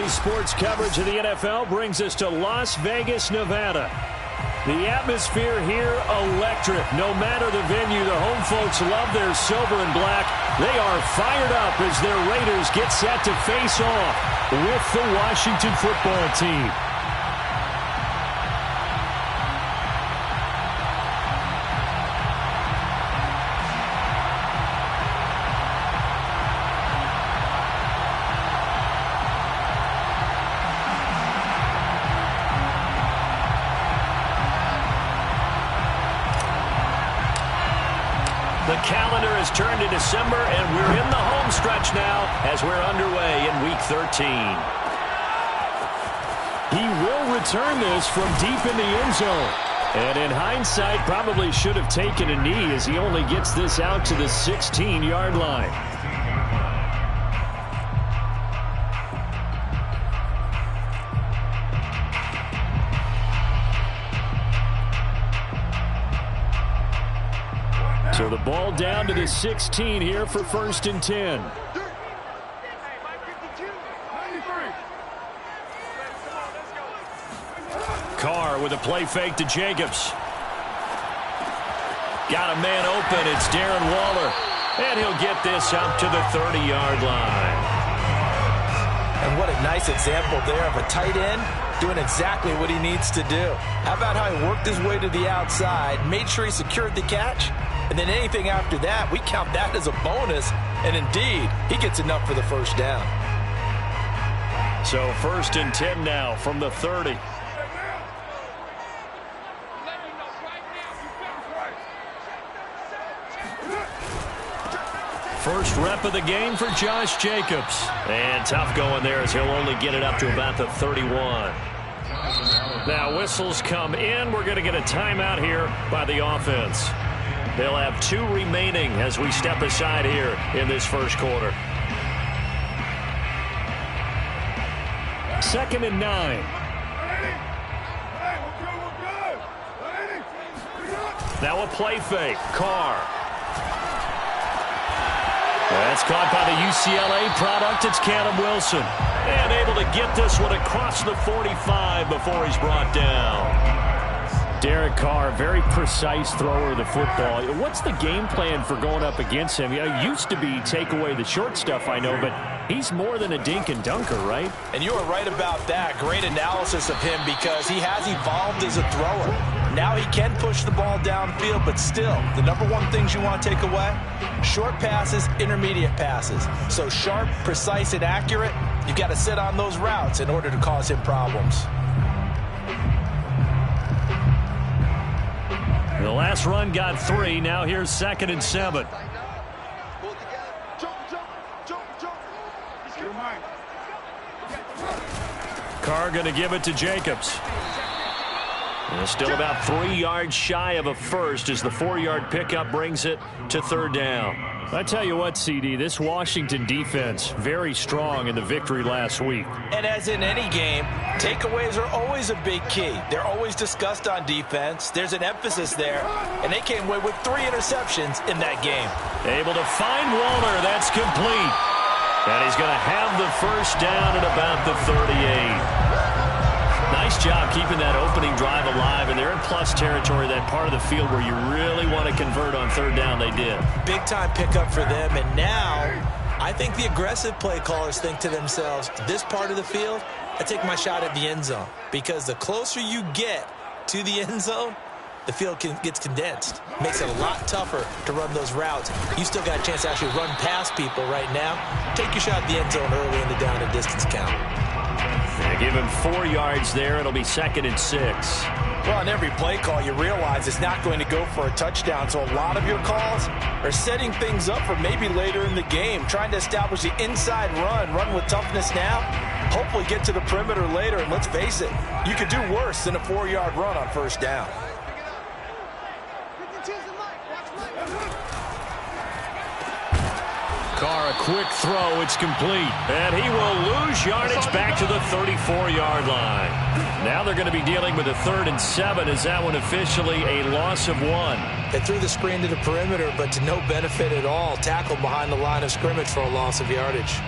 Today's sports coverage of the NFL brings us to Las Vegas, Nevada. The atmosphere here, electric. No matter the venue, the home folks love their silver and black. They are fired up as their Raiders get set to face off with the Washington football team. The calendar has turned to December, and we're in the home stretch now as we're underway in Week 13. He will return this from deep in the end zone. And in hindsight, probably should have taken a knee as he only gets this out to the 16-yard line. So the ball down to the 16 here for 1st and 10. Carr with a play fake to Jacobs. Got a man open. It's Darren Waller. And he'll get this up to the 30-yard line. And what a nice example there of a tight end doing exactly what he needs to do. How about how he worked his way to the outside, made sure he secured the catch, and then anything after that, we count that as a bonus. And indeed, he gets enough for the first down. So 1st and 10 now from the 30. First rep of the game for Josh Jacobs. And tough going there as he'll only get it up to about the 31. Now whistles come in. We're going to get a timeout here by the offense. They'll have 2 remaining as we step aside here in this first quarter. 2nd and 9. Now a play fake. Carr. That's caught by the UCLA product. It's Callum Wilson. And able to get this one across the 45 before he's brought down. Derek Carr, very precise thrower of the football. What's the game plan for going up against him? It used to be take away the short stuff, I know, but he's more than a dink and dunker, right? And you are right about that. Great analysis of him because he has evolved as a thrower. Now he can push the ball downfield, but still, the number one things you want to take away, short passes, intermediate passes. So sharp, precise, and accurate, you've got to sit on those routes in order to cause him problems. The last run got 3. Now here's 2nd and 7. Carr going to give it to Jacobs. And still about 3 yards shy of a first as the 4-yard pickup brings it to 3rd down. I tell you what, CD, this Washington defense, very strong in the victory last week. And as in any game, takeaways are always a big key. They're always discussed on defense. There's an emphasis there, and they came away with 3 interceptions in that game. Able to find Waller. That's complete. And he's going to have the first down at about the 38. Nice job keeping that opening drive alive, and they're in plus territory, that part of the field where you really want to convert on 3rd down. They did. Big-time pickup for them, and now I think the aggressive play callers think to themselves, this part of the field, I take my shot at the end zone, because the closer you get to the end zone, the field gets condensed. Makes it a lot tougher to run those routes. You still got a chance to actually run past people right now. Take your shot at the end zone early in the down and distance count. They give him 4 yards there. It'll be 2nd and 6. Well, on every play call, you realize it's not going to go for a touchdown. So a lot of your calls are setting things up for maybe later in the game, trying to establish the inside run with toughness now, hopefully get to the perimeter later. And let's face it, you could do worse than a 4-yard run on 1st down. Carr, a quick throw. It's complete. And he will lose yardage back to the 34-yard line. Now they're going to be dealing with a 3rd and 7. Is that one officially a loss of 1? They threw the screen to the perimeter, but to no benefit at all. Tackled behind the line of scrimmage for a loss of yardage.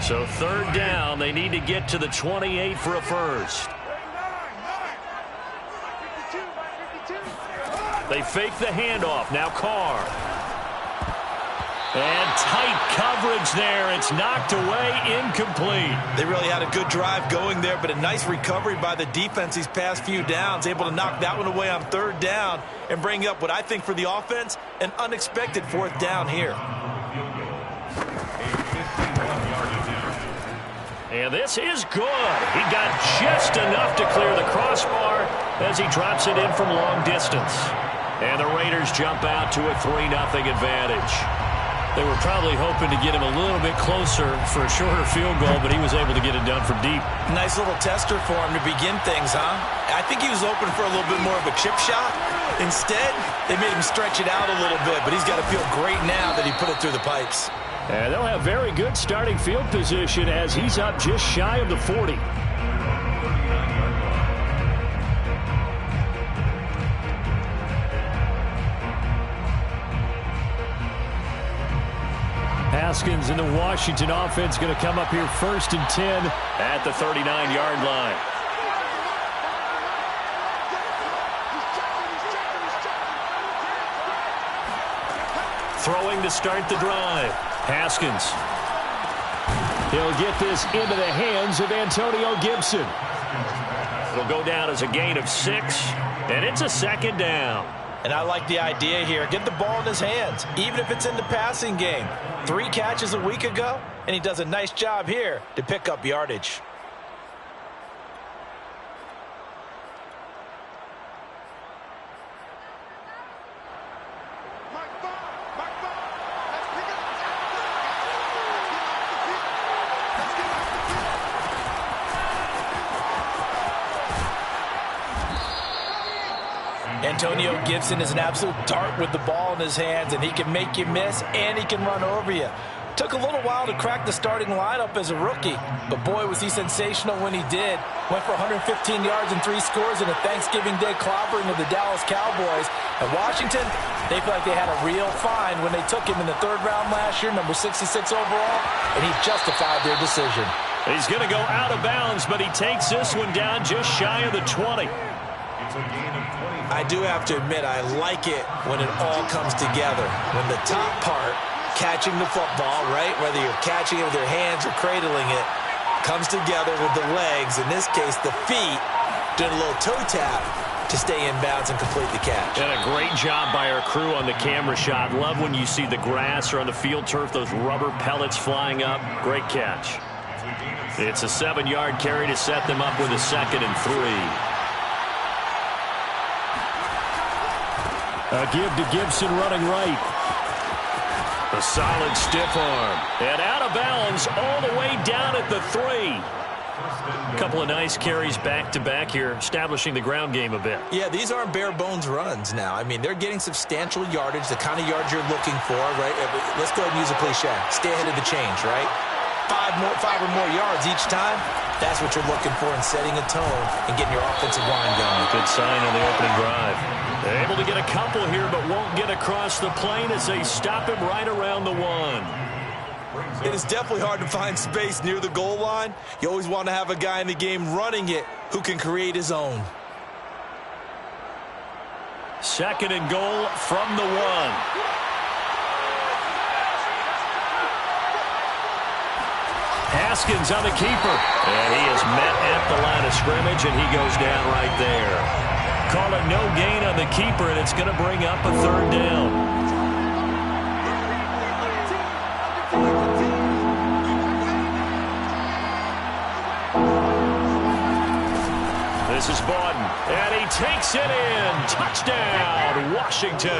So third down, they need to get to the 28 for a first. They fake the handoff. Now Carr. And tight coverage there. It's knocked away, incomplete. They really had a good drive going there, but a nice recovery by the defense these past few downs. Able to knock that one away on third down and bring up what I think for the offense, an unexpected fourth down here. And this is good. He got just enough to clear the crossbar as he drops it in from long distance. And the Raiders jump out to a 3-0 advantage. They were probably hoping to get him a little bit closer for a shorter field goal, but he was able to get it done from deep. Nice little tester for him to begin things, huh? I think he was open for a little bit more of a chip shot. Instead, they made him stretch it out a little bit, but he's got to feel great now that he put it through the pipes. And they'll have very good starting field position as he's up just shy of the 40. Haskins in the Washington offense going to come up here 1st and 10 at the 39-yard line. Throwing to start the drive. Haskins. He'll get this into the hands of Antonio Gibson. It'll go down as a gain of 6, and it's a 2nd down. And I like the idea here. Get the ball in his hands, even if it's in the passing game. 3 catches a week ago, and he does a nice job here to pick up yardage. Antonio Gibson is an absolute dart with the ball in his hands, and he can make you miss, and he can run over you. Took a little while to crack the starting lineup as a rookie, but boy, was he sensational when he did. Went for 115 yards and 3 scores in a Thanksgiving Day clobbering of the Dallas Cowboys. And Washington, they feel like they had a real find when they took him in the 3rd round last year, number 66 overall, and he justified their decision. He's going to go out of bounds, but he takes this one down just shy of the 20. I do have to admit, I like it when it all comes together. When the top part, catching the football, right, whether you're catching it with your hands or cradling it, comes together with the legs, in this case the feet, doing a little toe tap to stay in bounds and complete the catch. And a great job by our crew on the camera shot. Love when you see the grass or on the field turf, those rubber pellets flying up. Great catch. It's a 7-yard carry to set them up with a 2nd and 3. A give to Gibson running right. A solid stiff arm. And out of bounds all the way down at the 3. A couple of nice carries back-to-back here, establishing the ground game a bit. Yeah, these aren't bare-bones runs now. I mean, they're getting substantial yardage, the kind of yards you're looking for, right? Let's go ahead and use a cliche. Stay ahead of the change, right? 5 or more yards each time. That's what you're looking for in setting a tone and getting your offensive line going. Good sign on the opening drive. They're able to get a couple here, but won't get across the plane as they stop him right around the 1. It is definitely hard to find space near the goal line. You always want to have a guy in the game running it who can create his own. 2nd and goal from the 1. Haskins on the keeper. And he is met at the line of scrimmage, and he goes down right there. Call it no gain on the keeper, and it's going to bring up a 3rd down. This is Bawden, and he takes it in. Touchdown, Washington.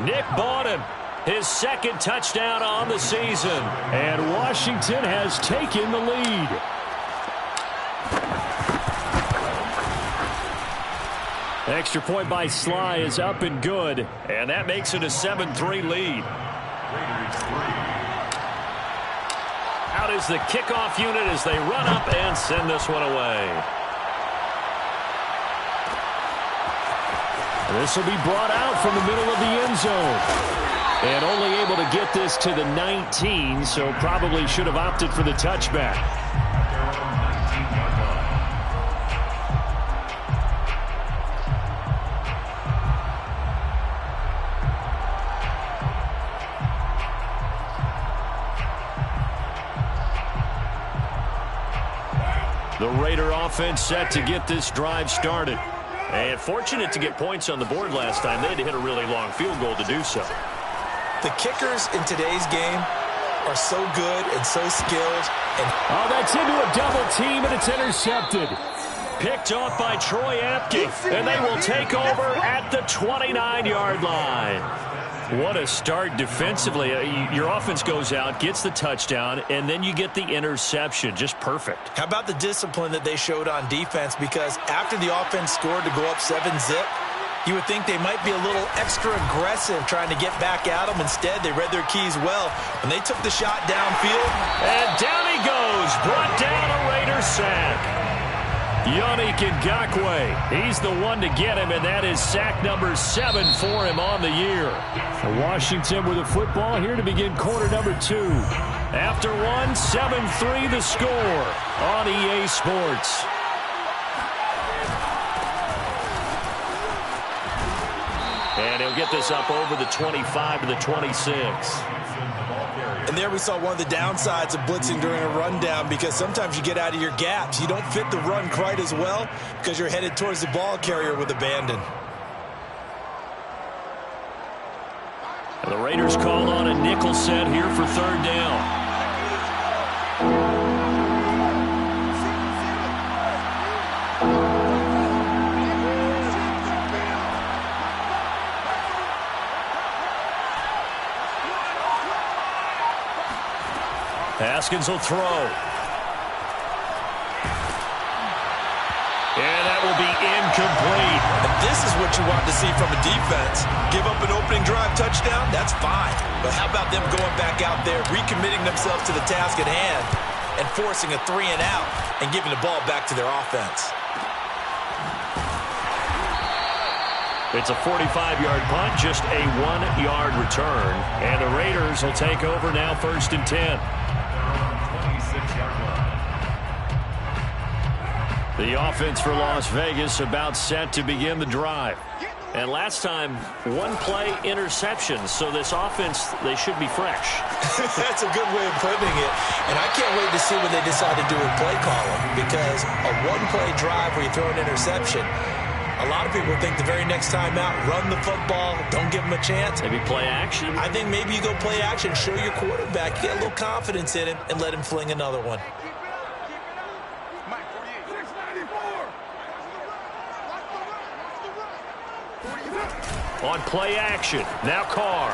Nick Bawden, his 2nd touchdown on the season. And Washington has taken the lead. Extra point by Sly is up and good. And that makes it a 7-3 lead. Out is the kickoff unit as they run up and send this one away. This will be brought out from the middle of the end zone. And only able to get this to the 19, so probably should have opted for the touchback. The Raider offense set to get this drive started. And fortunate to get points on the board last time. They had to hit a really long field goal to do so. The kickers in today's game are so good and so skilled. Oh, that's into a double team, and it's intercepted. Picked off by Troy Apke, and they will take over at the 29-yard line. What a start defensively. Your offense goes out, gets the touchdown, and then you get the interception. Just perfect. How about the discipline that they showed on defense? Because after the offense scored to go up 7-zip, you would think they might be a little extra aggressive trying to get back at them. Instead, they read their keys well, and they took the shot downfield. And down he goes. Brought down a Raider sack. Yannick Ngakoue, he's the one to get him, and that is sack number 7 for him on the year. Washington with a football here to begin quarter number 2. After one, 7-3 the score on EA Sports. And he'll get this up over the 25 to the 26. And there we saw one of the downsides of blitzing during a rundown, because sometimes you get out of your gaps. You don't fit the run quite as well because you're headed towards the ball carrier with abandon. And the Raiders called on a nickel set here for third down. Haskins will throw. And that will be incomplete. And this is what you want to see from a defense. Give up an opening drive touchdown, that's fine. But how about them going back out there, recommitting themselves to the task at hand, and forcing a 3-and-out and giving the ball back to their offense? It's a 45-yard punt, just a 1-yard return. And the Raiders will take over now, 1st and 10. The offense for Las Vegas about set to begin the drive. And last time, one-play interception. So this offense, they should be fresh. That's a good way of putting it. And I can't wait to see what they decide to do with play calling. Because a one-play drive where you throw an interception, a lot of people think the very next time out, run the football, don't give them a chance. Maybe play action? I think maybe you go play action, show your quarterback, get a little confidence in him, and let him fling another one. On play action, now Carr.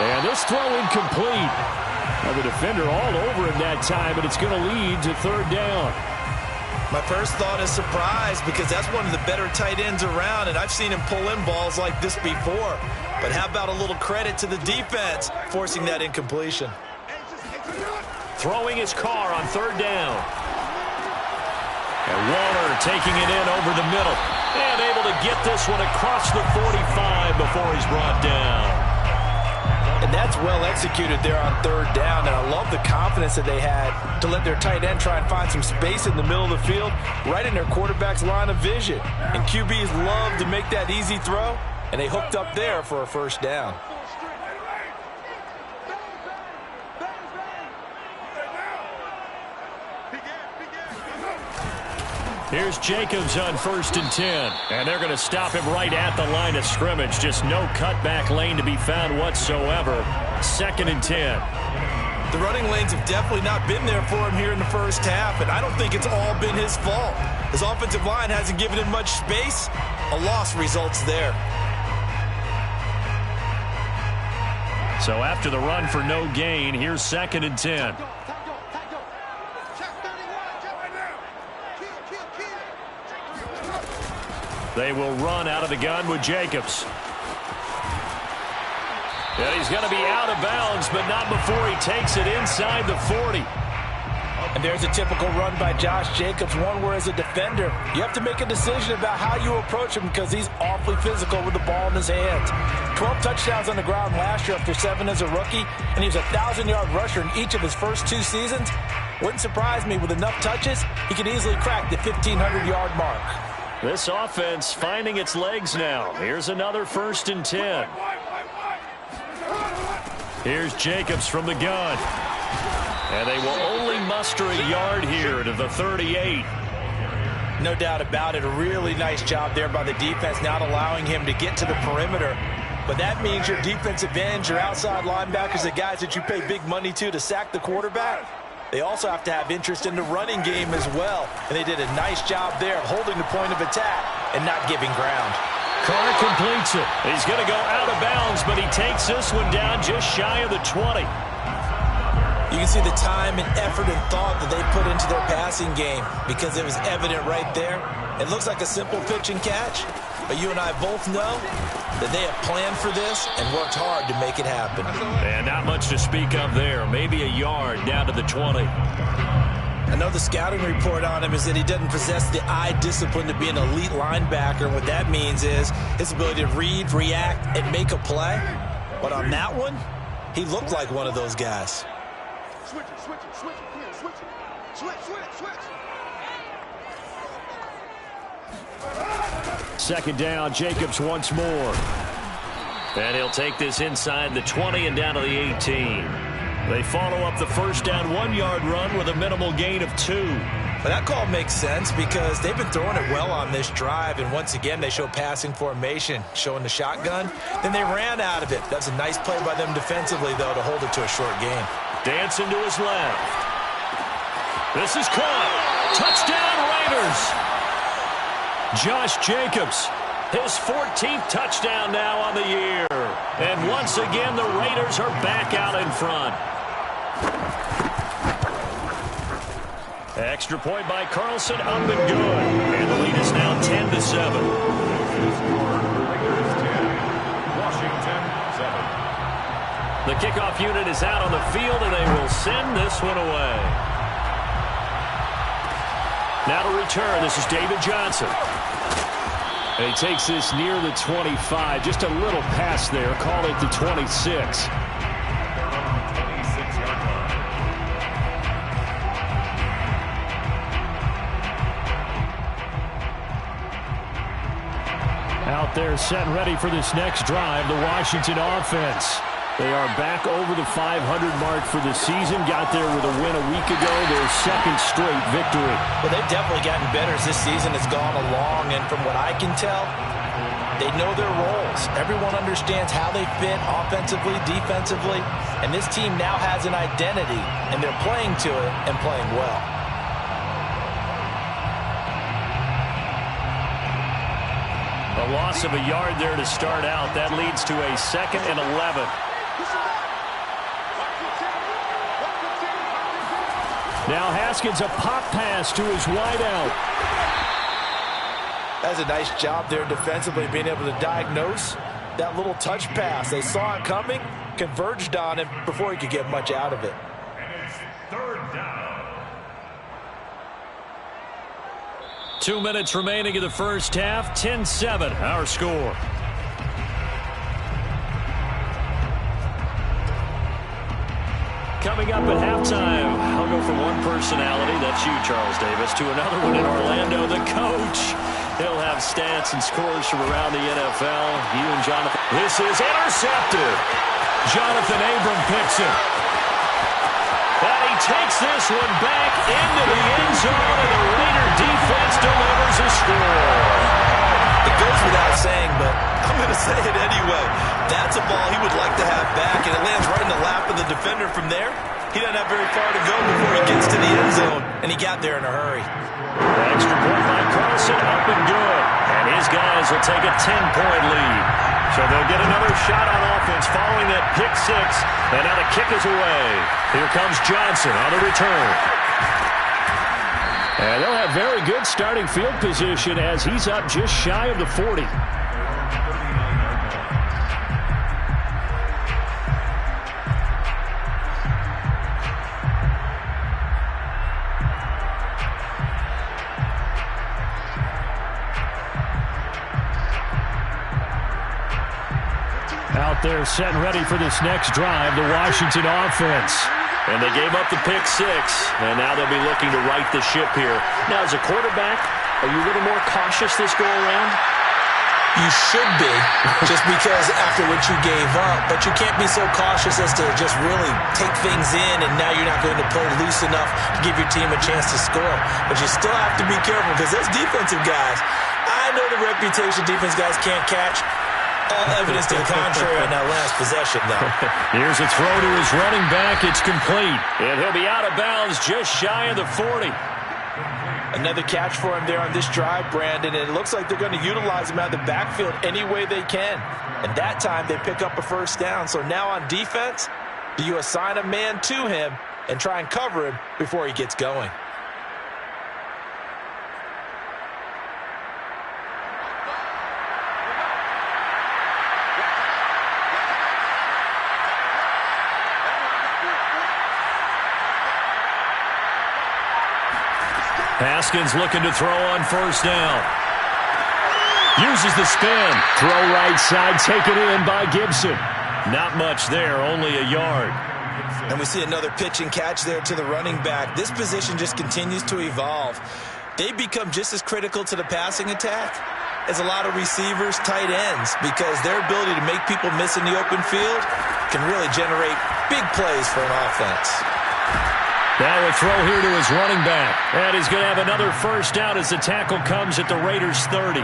And this throw incomplete. Now the defender all over him that time, and it's going to lead to third down. My first thought is surprise, because that's one of the better tight ends around, and I've seen him pull in balls like this before. But how about a little credit to the defense forcing that incompletion? Throwing his Carr on third down. And Waller taking it in over the middle. And able to get this one across the 45 before he's brought down. And that's well executed there on third down. And I love the confidence that they had to let their tight end try and find some space in the middle of the field, right in their quarterback's line of vision. And QBs love to make that easy throw, and they hooked up there for a first down. Here's Jacobs on 1st and 10. And they're going to stop him right at the line of scrimmage. Just no cutback lane to be found whatsoever. 2nd and 10. The running lanes have definitely not been there for him here in the first half, and I don't think it's all been his fault. His offensive line hasn't given him much space. A loss results there. So after the run for no gain, here's 2nd and 10. They will run out of the gun with Jacobs. And he's going to be out of bounds, but not before he takes it inside the 40. And there's a typical run by Josh Jacobs, one where as a defender, you have to make a decision about how you approach him because he's awfully physical with the ball in his hands. 12 touchdowns on the ground last year after 7 as a rookie, and he was a 1,000-yard rusher in each of his first 2 seasons. Wouldn't surprise me with enough touches, he could easily crack the 1,500-yard mark. This offense finding its legs now. Here's another 1st and 10. Here's Jacobs from the gun. And they will only muster a yard here to the 38. No doubt about it. A really nice job there by the defense, not allowing him to get to the perimeter. But that means your defensive ends, your outside linebackers, the guys that you pay big money to sack the quarterback, they also have to have interest in the running game as well. And they did a nice job there of holding the point of attack and not giving ground. Carr completes it. He's going to go out of bounds, but he takes this one down just shy of the 20. You can see the time and effort and thought that they put into their passing game because it was evident right there. It looks like a simple pitch and catch, but you and I both know that they have planned for this and worked hard to make it happen. And not much to speak of there. Maybe a yard down to the 20. I know the scouting report on him is that he doesn't possess the eye discipline to be an elite linebacker. What that means is his ability to read, react, and make a play. But on that one, he looked like one of those guys. Switch it, switch it, switch it, here, switch it. Switch. 2nd down, Jacobs once more. And he'll take this inside the 20 and down to the 18. They follow up the 1st down 1-yard run with a minimal gain of 2. But that call makes sense because they've been throwing it well on this drive, and once again they show passing formation, showing the shotgun. Then they ran out of it. That's a nice play by them defensively, though, to hold it to a short game. Dancing to his left. This is caught. Touchdown Raiders. Josh Jacobs, his 14th touchdown now on the year. And once again, the Raiders are back out in front. Extra point by Carlson, up and good. And the lead is now 10-7. Washington 7. The kickoff unit is out on the field, and they will send this one away. Now to return, this is David Johnson. And he takes this near the 25. Just a little pass there. Call it the 26. Out there set and ready for this next drive, the Washington offense. They are back over the 500 mark for the season. Got there with a win a week ago, their 2nd straight victory. Well, they've definitely gotten better as this season has gone along, and from what I can tell, they know their roles. Everyone understands how they fit offensively, defensively, and this team now has an identity, and they're playing to it and playing well. A loss of a yard there to start out. That leads to a 2nd and 11. Now Haskins, a pop pass to his wideout. That's a nice job there defensively, being able to diagnose that little touch pass. They saw it coming, converged on it before he could get much out of it. And it's 3rd down. 2 minutes remaining in the first half. 10-7, our score. Coming up at halftime, I'll go from one personality, that's you, Charles Davis, to another one in Orlando, the coach. He'll have stats and scores from around the NFL. You and Jonathan. This is intercepted. Jonathan Abram picks it. And he takes this one back into the end zone, and the Raider defense delivers a score. It goes without saying, but I'm going to say it anyway. That's a ball he would like to have back, and it lands right in the lap of the defender from there. He doesn't have very far to go before he gets to the end zone, and he got there in a hurry. Extra point by Carlson, up and good. And his guys will take a 10-point lead. So they'll get another shot on offense following that pick 6. And now the kick is away. Here comes Johnson on the return. And they'll have very good starting field position as he's up just shy of the 40. Out there set and ready for this next drive, the Washington offense. And they gave up the pick 6, and now they'll be looking to right the ship here. Now, as a quarterback, are you a little more cautious this go-around? You should be, just because after what you gave up. But you can't be so cautious as to just really take things in, and now you're not going to play loose enough to give your team a chance to score. But you still have to be careful, because those defensive guys, I know the reputation defense guys can't catch. All evidence to the contrary on that last possession, though. Here's a throw to his running back. It's complete. And he'll be out of bounds just shy of the 40. Another catch for him there on this drive, Brandon. And it looks like they're going to utilize him out of the backfield any way they can. And that time they pick up a first down. So now on defense, do you assign a man to him and try and cover him before he gets going? Haskins looking to throw on first down. Uses the spin. Throw right side, taken in by Gibson. Not much there, only a yard. And we see another pitch and catch there to the running back. This position just continues to evolve. They become just as critical to the passing attack as a lot of receivers, tight ends, because their ability to make people miss in the open field can really generate big plays for an offense. Now a throw here to his running back. And he's going to have another first down as the tackle comes at the Raiders' 30.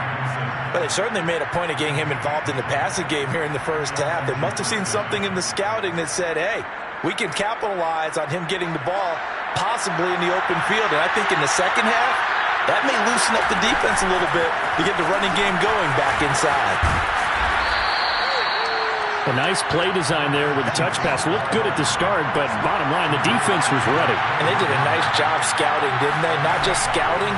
But they certainly made a point of getting him involved in the passing game here in the first half. They must have seen something in the scouting that said, hey, we can capitalize on him getting the ball possibly in the open field. And I think in the second half, that may loosen up the defense a little bit to get the running game going back inside. A nice play design there with the touch pass. Looked good at the start, but bottom line, the defense was ready. And they did a nice job scouting, didn't they? Not just scouting,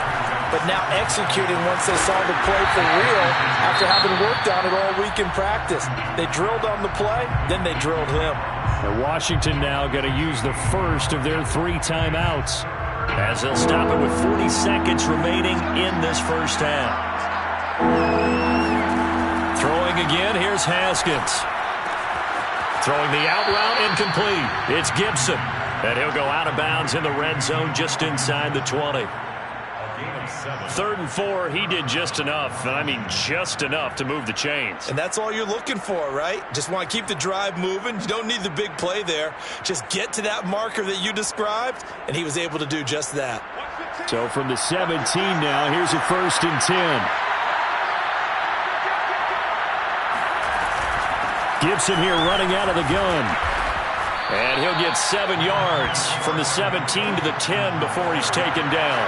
but now executing once they saw the play for real after having worked on it all week in practice. They drilled on the play, then they drilled him. And Washington now going to use the first of their 3 timeouts, as they'll stop it with 40 seconds remaining in this first half. Throwing again, here's Haskins. Throwing the out route, incomplete. It's Gibson. And he'll go out of bounds in the red zone just inside the 20. 3rd and 4, he did just enough. And I mean just enough to move the chains. And that's all you're looking for, right? Just want to keep the drive moving. You don't need the big play there. Just get to that marker that you described, and he was able to do just that. So from the 17 now, here's a 1st and 10. Gibson here running out of the gun. And he'll get 7 yards from the 17 to the 10 before he's taken down.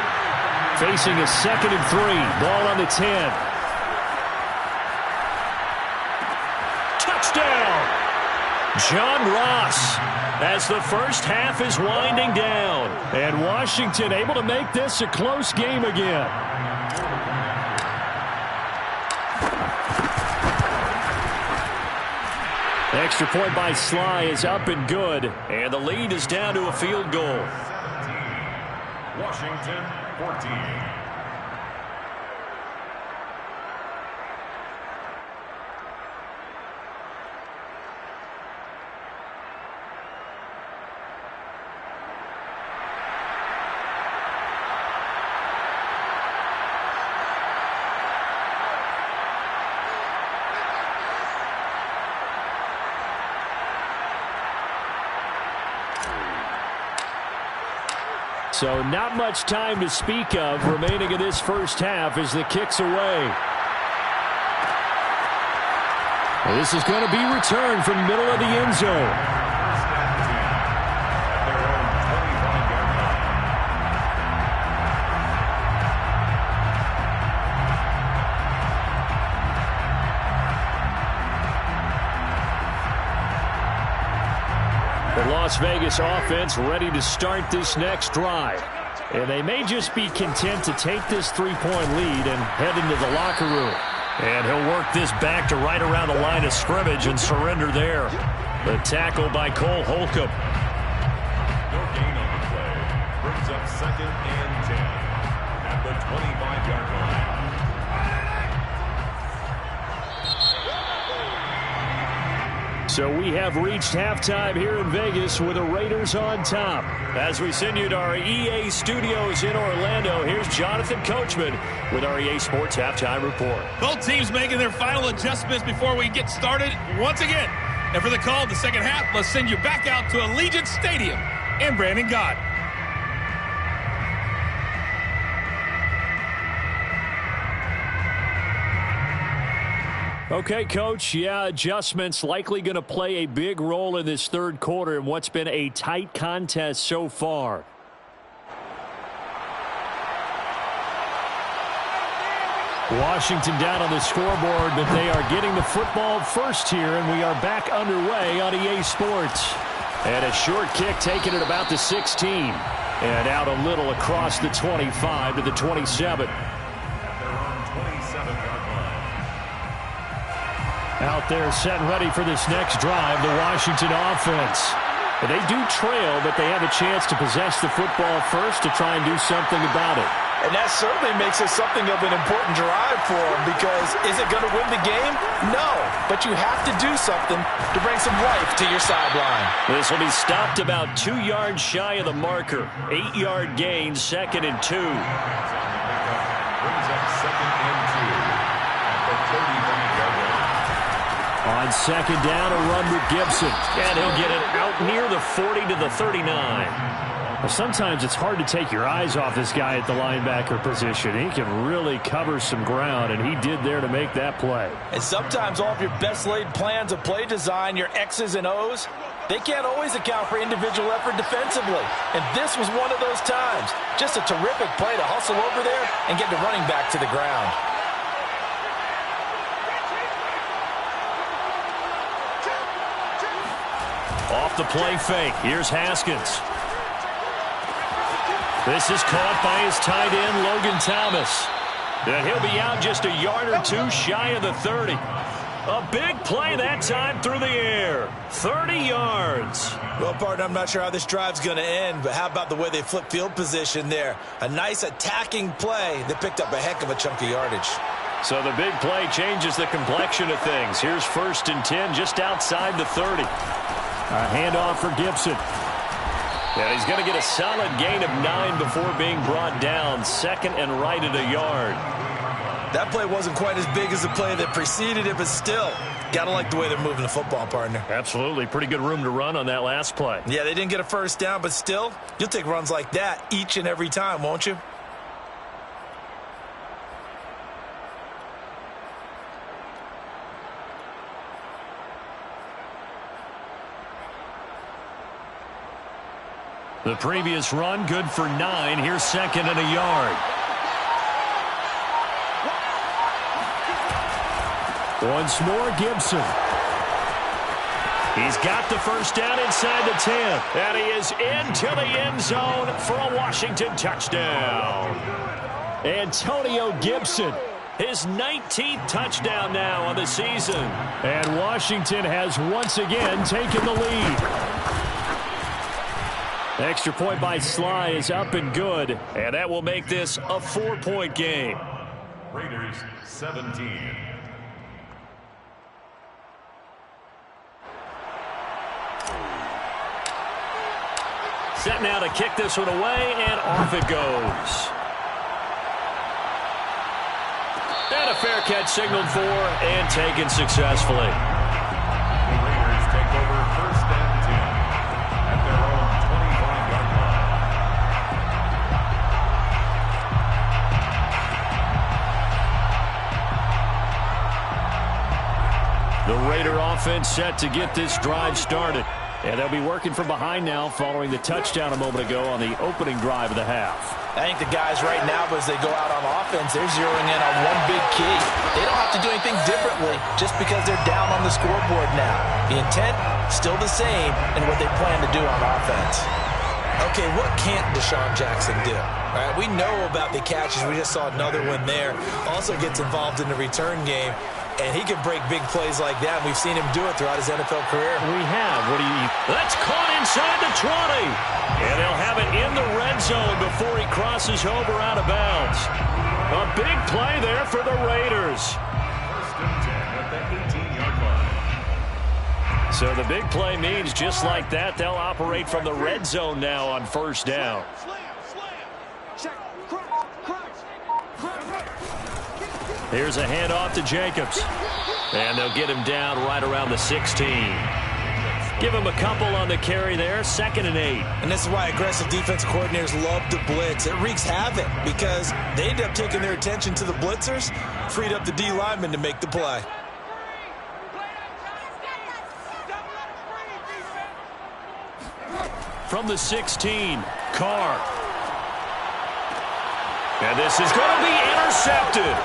Facing a 2nd and 3. Ball on the 10. Touchdown! John Ross, as the first half is winding down. And Washington able to make this a close game again. Extra point by Sly is up and good. And the lead is down to a field goal. Washington 14. So not much time to speak of remaining in this first half as the kick's away. This is going to be returned from the middle of the end zone. The Las Vegas offense ready to start this next drive. And they may just be content to take this 3-point lead and head into the locker room. And he'll work this back to right around the line of scrimmage and surrender there. The tackle by Cole Holcomb. No gain on the play. Brings up 2nd and 10 at the 25-yard line. So we have reached halftime here in Vegas with the Raiders on top. As we send you to our EA studios in Orlando, here's Jonathan Coachman with our EA Sports Halftime Report. Both teams making their final adjustments before we get started once again. And for the call of the second half, let's send you back out to Allegiant Stadium in Brandon Gott. Okay, Coach, yeah, adjustments likely going to play a big role in this third quarter in what's been a tight contest so far. Washington down on the scoreboard, but they are getting the football first here, and we are back underway on EA Sports. And a short kick taken at about the 16. And out a little across the 25 to the 27. Out there set and ready for this next drive, the Washington offense. But they do trail, but they have a chance to possess the football first to try and do something about it. And that certainly makes it something of an important drive for them, because is it going to win the game? No, but you have to do something to bring some life to your sideline. This will be stopped about 2 yards shy of the marker. 8-yard gain, 2nd and 2. Brings up 2nd and 2 at the 35-yard line. On 2nd down, a run with Gibson. And he'll get it out near the 40 to the 39. Well, sometimes it's hard to take your eyes off this guy at the linebacker position. He can really cover some ground, and he did there to make that play. And sometimes all of your best laid plans of play design, your X's and O's, they can't always account for individual effort defensively. And this was one of those times. Just a terrific play to hustle over there and get the running back to the ground. Off the play fake. Here's Haskins. This is caught by his tight end, Logan Thomas. And he'll be out just a yard or two shy of the 30. A big play that time through the air. 30 yards. Well, partner, I'm not sure how this drive's going to end, but how about the way they flip field position there? A nice attacking play that picked up a heck of a chunk of yardage. So the big play changes the complexion of things. Here's 1st and 10 just outside the 30. A handoff for Gibson. Yeah, he's going to get a solid gain of 9 before being brought down. 2nd and right at a yard. That play wasn't quite as big as the play that preceded it, but still, got to like the way they're moving the football, partner. Absolutely. Pretty good room to run on that last play. Yeah, they didn't get a first down, but still, you'll take runs like that each and every time, won't you? The previous run, good for 9. Here's 2nd and a yard. Once more, Gibson. He's got the first down inside the 10. And he is into the end zone for a Washington touchdown. Antonio Gibson, his 19th touchdown now on the season. And Washington has once again taken the lead. Extra point by Sly is up and good, and that will make this a 4-point game. Raiders 17. Set now to kick this one away, and off it goes. And a fair catch signaled for and taken successfully. The Raiders take over 1st and 10 at their own 25-yard line. The Raider offense set to get this drive started. And they'll be working from behind now following the touchdown a moment ago on the opening drive of the half. I think the guys right now, as they go out on offense, they're zeroing in on one big key. They don't have to do anything differently just because they're down on the scoreboard now. The intent, still the same in what they plan to do on offense. Okay, what can't Deshaun Jackson do? All right, we know about the catches. We just saw another one there. Also gets involved in the return game. And he can break big plays like that. We've seen him do it throughout his NFL career. We have. That's caught inside the 20. And they'll have it in the red zone before he crosses over out of bounds. A big play there for the Raiders. 1st and 10 at the 18-yard line. So the big play means just like that, they'll operate from the red zone now on first down. Here's a handoff to Jacobs. And they'll get him down right around the 16. Give him a couple on the carry there, 2nd and 8. And this is why aggressive defensive coordinators love to blitz. It wreaks havoc because they end up taking their attention to the blitzers, freed up the D lineman to make the play. From the 16, Carr. And this is going to be intercepted.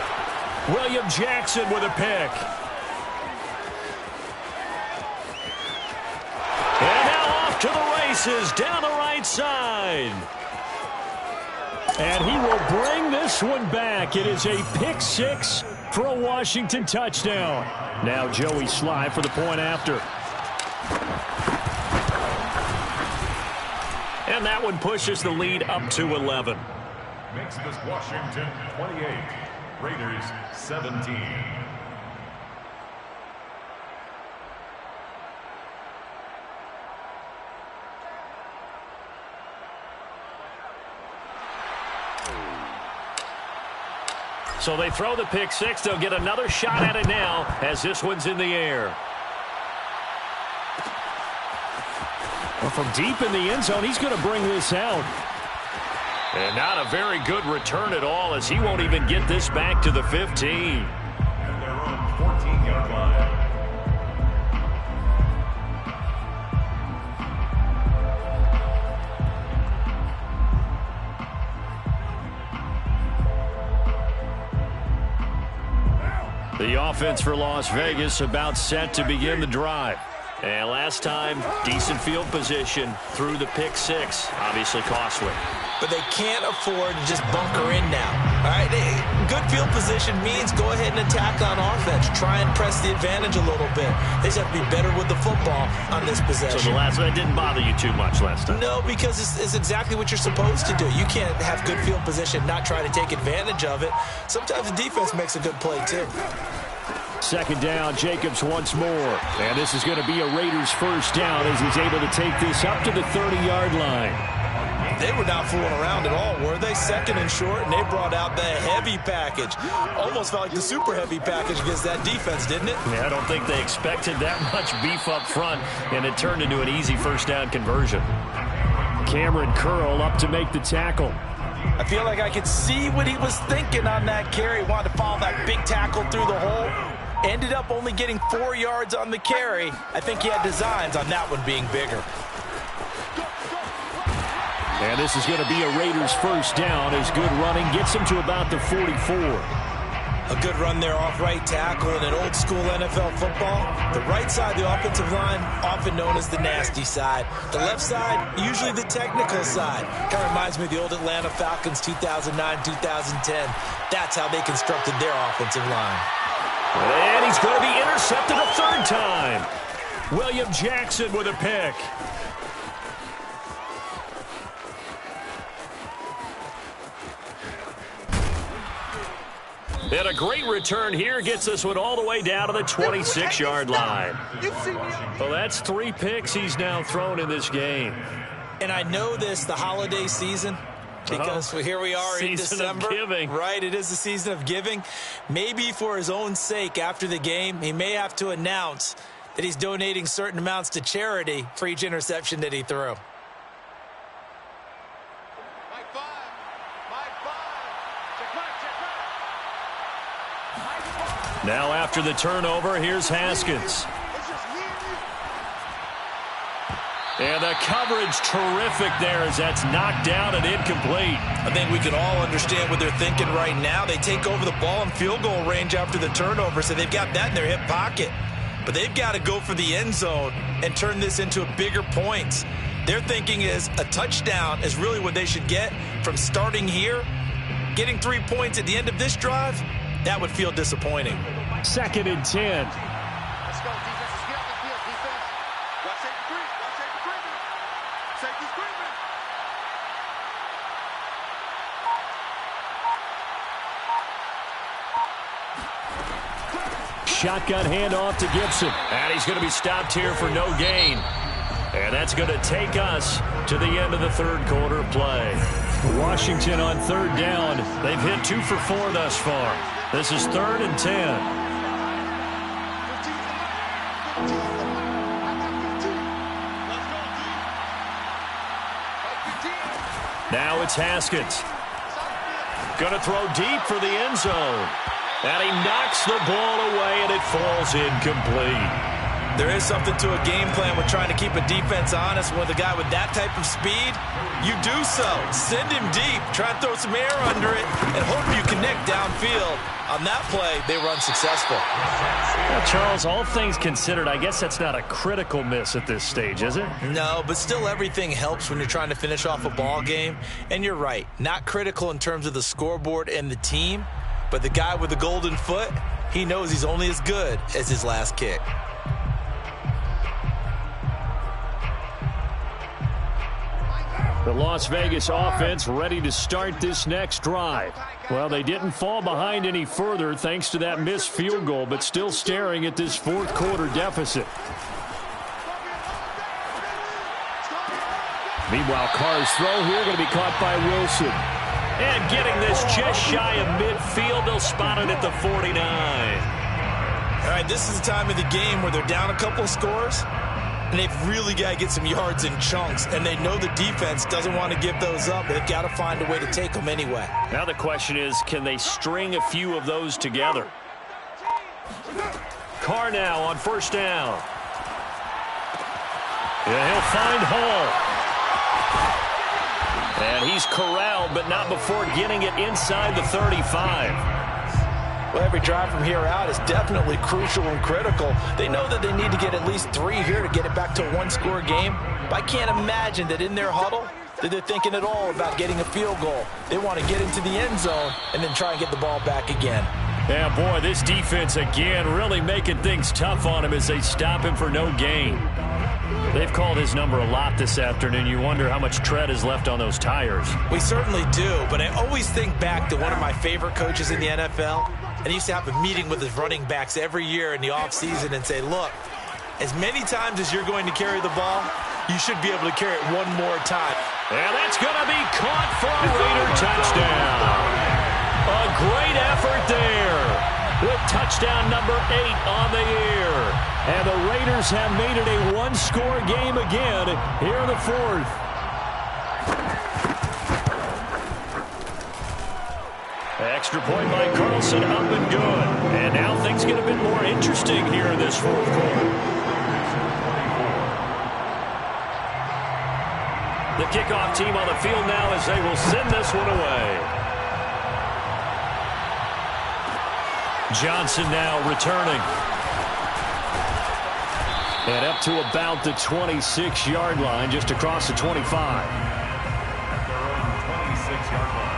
William Jackson with a pick. And now off to the races down the right side. And he will bring this one back. It is a pick 6 for a Washington touchdown. Now Joey Sly for the point after. And that one pushes the lead up to 11. Makes this Washington 28, Raiders 17. So they throw the pick 6. They'll get another shot at it now as this one's in the air. Well, from deep in the end zone, he's going to bring this out. And not a very good return at all as he won't even get this back to the 15. And their own 14-yard line. The offense for Las Vegas about set to begin the drive. And last time, decent field position through the pick 6. Obviously costly. But they can't afford to just bunker in now. All right, good field position means go ahead and attack on offense. Try and press the advantage a little bit. They just have to be better with the football on this possession. So the last one didn't bother you too much last time? No, because it's exactly what you're supposed to do. You can't have good field position, not try to take advantage of it. Sometimes the defense makes a good play, too. 2nd down, Jacobs once more. And this is going to be a Raiders first down as he's able to take this up to the 30-yard line. They were not fooling around at all, were they? 2nd and short, and they brought out the heavy package. Almost felt like the super heavy package against that defense, didn't it? Yeah, I don't think they expected that much beef up front, and it turned into an easy first down conversion. Cameron Curl up to make the tackle. I feel like I could see what he was thinking on that carry. Wanted to follow that big tackle through the hole. Ended up only getting 4 yards on the carry. I think he had designs on that one being bigger. And this is going to be a Raiders first down as good running gets him to about the 44. A good run there off right tackle in an old school NFL football. The right side of the offensive line, often known as the nasty side. The left side, usually the technical side. Kind of reminds me of the old Atlanta Falcons 2009-2010. That's how they constructed their offensive line. And he's going to be intercepted a 3rd time. William Jackson with a pick. And a great return here gets this one all the way down to the 26-yard line. Well, that's 3 picks he's now thrown in this game. And I know this, the holiday season, because here we are in December. Season of giving. Right, it is the season of giving. Maybe for his own sake after the game, he may have to announce that he's donating certain amounts to charity for each interception that he threw. Now after the turnover, here's Haskins. And the coverage terrific there as that's knocked down and incomplete. I think we can all understand what they're thinking right now. They take over the ball in field goal range after the turnover, so they've got that in their hip pocket. But they've got to go for the end zone and turn this into a bigger points. Their thinking is a touchdown is really what they should get from starting here. Getting 3 points at the end of this drive, that would feel disappointing. 2nd and 10. Let's go, defense. Get off the field, defense. Watch safety screen. Watch safety screen. Safety screen. shotgun handoff to Gibson. And he's going to be stopped here for no gain. And that's going to take us to the end of the third quarter play. Washington on third down. They've hit 2 for 4 thus far. This is 3rd and 10. Now it's Haskins. Going to throw deep for the end zone. And he knocks the ball away, and it falls incomplete. There is something to a game plan with trying to keep a defense honest. With a guy with that type of speed, you do so. Send him deep. Try and throw some air under it and hope you connect downfield. On that play, they run successful. Well, Charles, all things considered, I guess that's not a critical miss at this stage, is it? No, but still everything helps when you're trying to finish off a ball game. And you're right, not critical in terms of the scoreboard and the team, but the guy with the golden foot, he knows he's only as good as his last kick. The Las Vegas offense ready to start this next drive. Well, they didn't fall behind any further thanks to that missed field goal, but still staring at this fourth quarter deficit. Meanwhile, Carr's throw here going to be caught by Wilson. And getting this just shy of midfield, they'll spot it at the 49. All right, this is the time of the game where they're down a couple of scores, and they've really got to get some yards in chunks, and they know the defense doesn't want to give those up. They've got to find a way to take them anyway. Now the question is, can they string a few of those together? Carr now on first down. Yeah, he'll find Hall. And he's corralled, but not before getting it inside the 35. Well, every drive from here out is definitely crucial and critical. They know that they need to get at least 3 here to get it back to a one-score game. But I can't imagine that in their huddle that they're thinking at all about getting a field goal. They want to get into the end zone and then try and get the ball back again. Yeah, boy, this defense again really making things tough on him as they stop him for no gain. They've called his number a lot this afternoon. You wonder how much tread is left on those tires. We certainly do, but I always think back to one of my favorite coaches in the NFL. And he used to have a meeting with his running backs every year in the offseason and say, look, as many times as you're going to carry the ball, you should be able to carry it one more time. And that's going to be caught for a Raider touchdown. A great effort there with touchdown number 8 on the year. And the Raiders have made it a one-score game again here in the fourth. Extra point by Carlson, up and good. And now things get a bit more interesting here in this fourth quarter. The kickoff team on the field now as they will send this one away. Johnson now returning. And up to about the 26-yard line, just across the 25. At their own 26-yard line.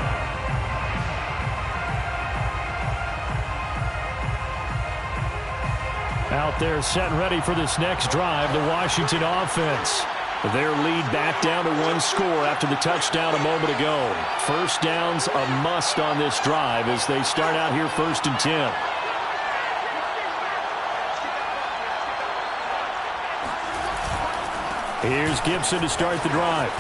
Out there set and ready for this next drive, the Washington offense. Their lead back down to 1 score after the touchdown a moment ago. First down's a must on this drive as they start out here 1st and 10. Here's Gibson to start the drive.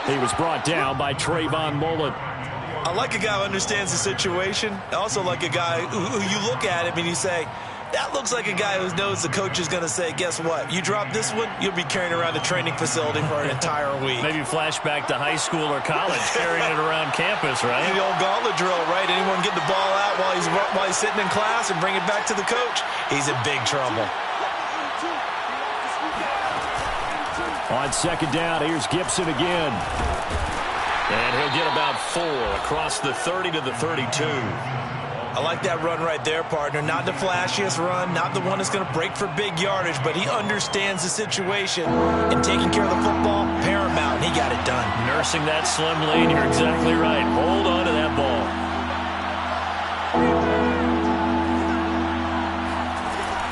He was brought down by Trayvon Mullen. I like a guy who understands the situation. I also like a guy who you look at him and you say, that looks like a guy who knows the coach is going to say, guess what? You drop this one, you'll be carrying around a training facility for an entire week. Maybe flashback to high school or college, carrying it around campus, right? The old gauntlet drill, right? Anyone get the ball out while he's sitting in class and bring it back to the coach? He's in big trouble. On second down, here's Gibson again. And he'll get about 4 across the 30 to the 32. I like that run right there, partner. Not the flashiest run, not the one that's going to break for big yardage, but he understands the situation. And taking care of the football, paramount. He got it done. Nursing that slim lead, you're exactly right. Hold on to that ball.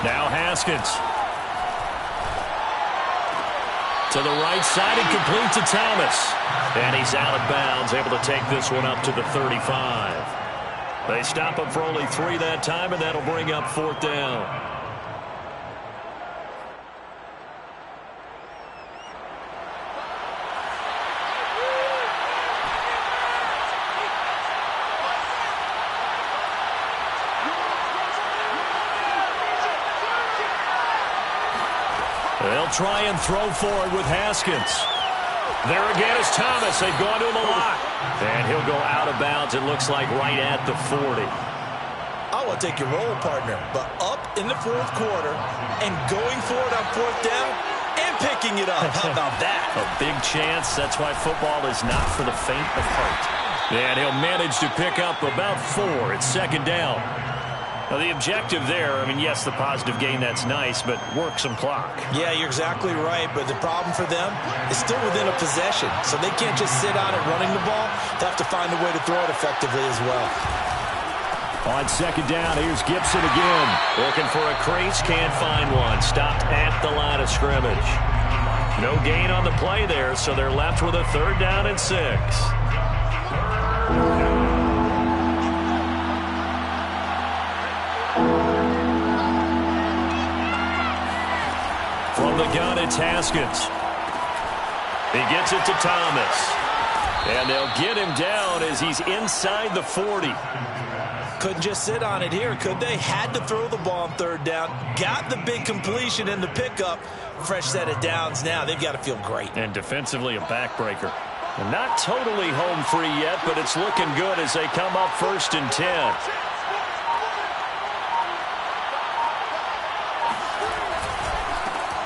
Now Haskins. To the right side and complete to Thomas. And he's out of bounds, able to take this one up to the 35. They stop him for only 3 that time, and that'll bring up 4th down. They'll try and throw forward with Haskins. There again is Thomas. They've gone to him a lot. And he'll go out of bounds, it looks like, right at the 40. I want to take your role, partner, but up in the 4th quarter and going for it on 4th down and picking it up. How about that? A big chance. That's why football is not for the faint of heart. And he'll manage to pick up about 4. It's 2nd down. Now, the objective there, I mean, yes, the positive gain, that's nice, but work some clock. Yeah, you're exactly right, but the problem for them is still within a possession, so they can't just sit on it running the ball. They have to find a way to throw it effectively as well. On 2nd down, here's Gibson again. Looking for a crease, can't find one. Stopped at the line of scrimmage. No gain on the play there, so they're left with a 3rd down and 6. From the gun, it's Haskins. He gets it to Thomas. And they'll get him down as he's inside the 40. Couldn't just sit on it here, could they? Had to throw the ball on 3rd down. Got the big completion in the pickup. Fresh set of downs now. They've got to feel great. And defensively, a backbreaker. Not totally home free yet, but it's looking good as they come up 1st and 10.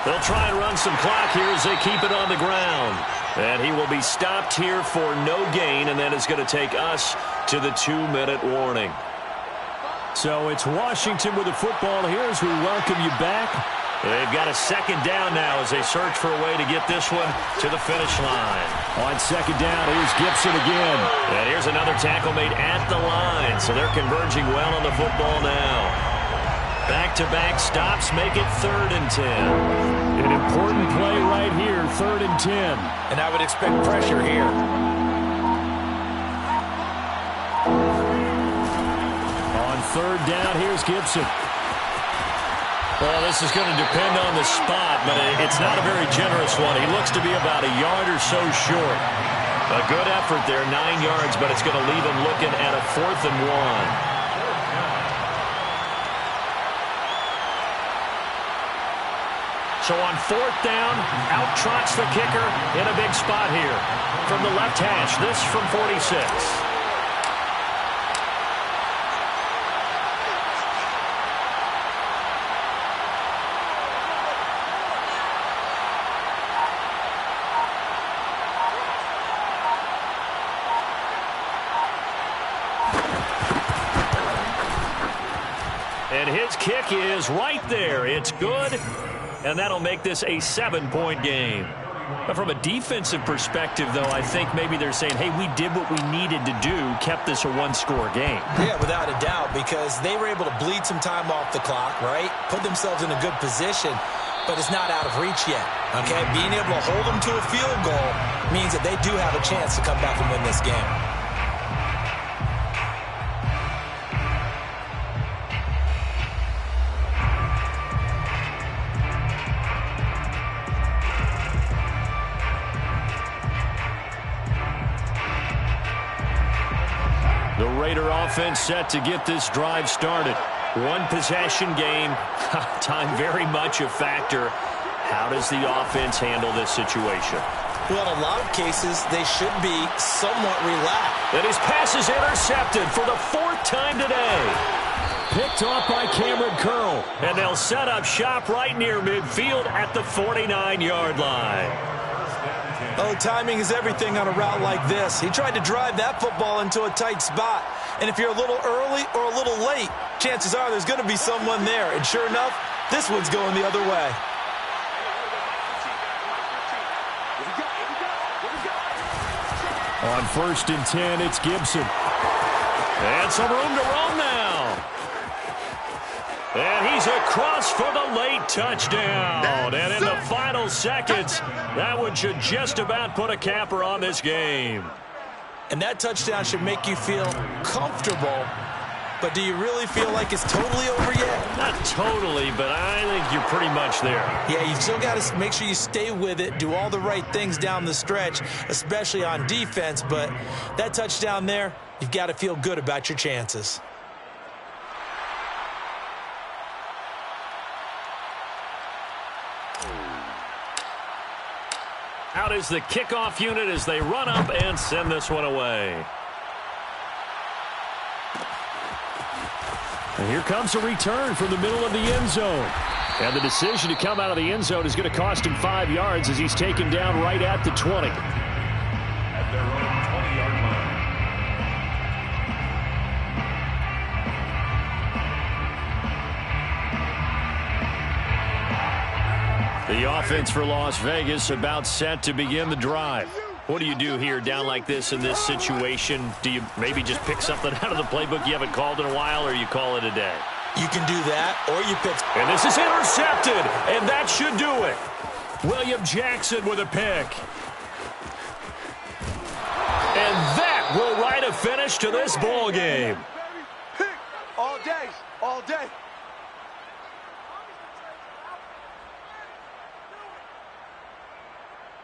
They'll try and run some clock here as they keep it on the ground. And he will be stopped here for no gain, and that is going to take us to the 2-minute warning. So it's Washington with the football here as we welcome you back. They've got a 2nd down now as they search for a way to get this one to the finish line. On 2nd down, here's Gibson again. And here's another tackle made at the line, so they're converging well on the football now. Back-to-back stops make it 3rd and 10. An important play right here, 3rd and 10. And I would expect pressure here. On 3rd down, here's Gibson. Well, this is going to depend on the spot, but it's not a very generous one. He looks to be about a yard or so short. A good effort there, 9 yards, but it's going to leave him looking at a 4th and 1. So on 4th down, out trots the kicker in a big spot here. From the left hash, this from 46. And his kick is right there. It's good. And that'll make this a 7-point game. But from a defensive perspective, though, I think maybe they're saying, hey, we did what we needed to do, kept this a 1-score game. Yeah, without a doubt, because they were able to bleed some time off the clock, right? Put themselves in a good position, but it's not out of reach yet, okay? Being able to hold them to a field goal means that they do have a chance to come back and win this game. The Raider offense set to get this drive started. 1-possession game. Time very much a factor. How does the offense handle this situation? Well, in a lot of cases, they should be somewhat relaxed. And his pass is intercepted for the 4th time today. Picked off by Cameron Curl. And they'll set up shop right near midfield at the 49-yard line. Oh, timing is everything on a route like this. He tried to drive that football into a tight spot. And if you're a little early or a little late, chances are there's going to be someone there. And sure enough, this one's going the other way. On 1st and 10, it's Gibson. And some room to roam now. And he's across for the late touchdown. And in the final seconds, that one should just about put a capper on this game. And that touchdown should make you feel comfortable but do you really feel like it's totally over yet? Not totally, but I think you're pretty much there. Yeah, you still got to make sure you stay with it, do all the right things down the stretch, especially on defense, but that touchdown there, you've got to feel good about your chances. Out is the kickoff unit as they run up and send this one away. And here comes a return from the middle of the end zone. And the decision to come out of the end zone is going to cost him 5 yards as he's taken down right at the 20. At their own 20-yard line. The offense for Las Vegas about set to begin the drive. What do you do here down like this in this situation? Do you maybe just pick something out of the playbook you haven't called in a while, or you call it a day? You can do that, or you pick. And this is intercepted, and that should do it. William Jackson with a pick. And that will write a finish to this ball game. All day, all day.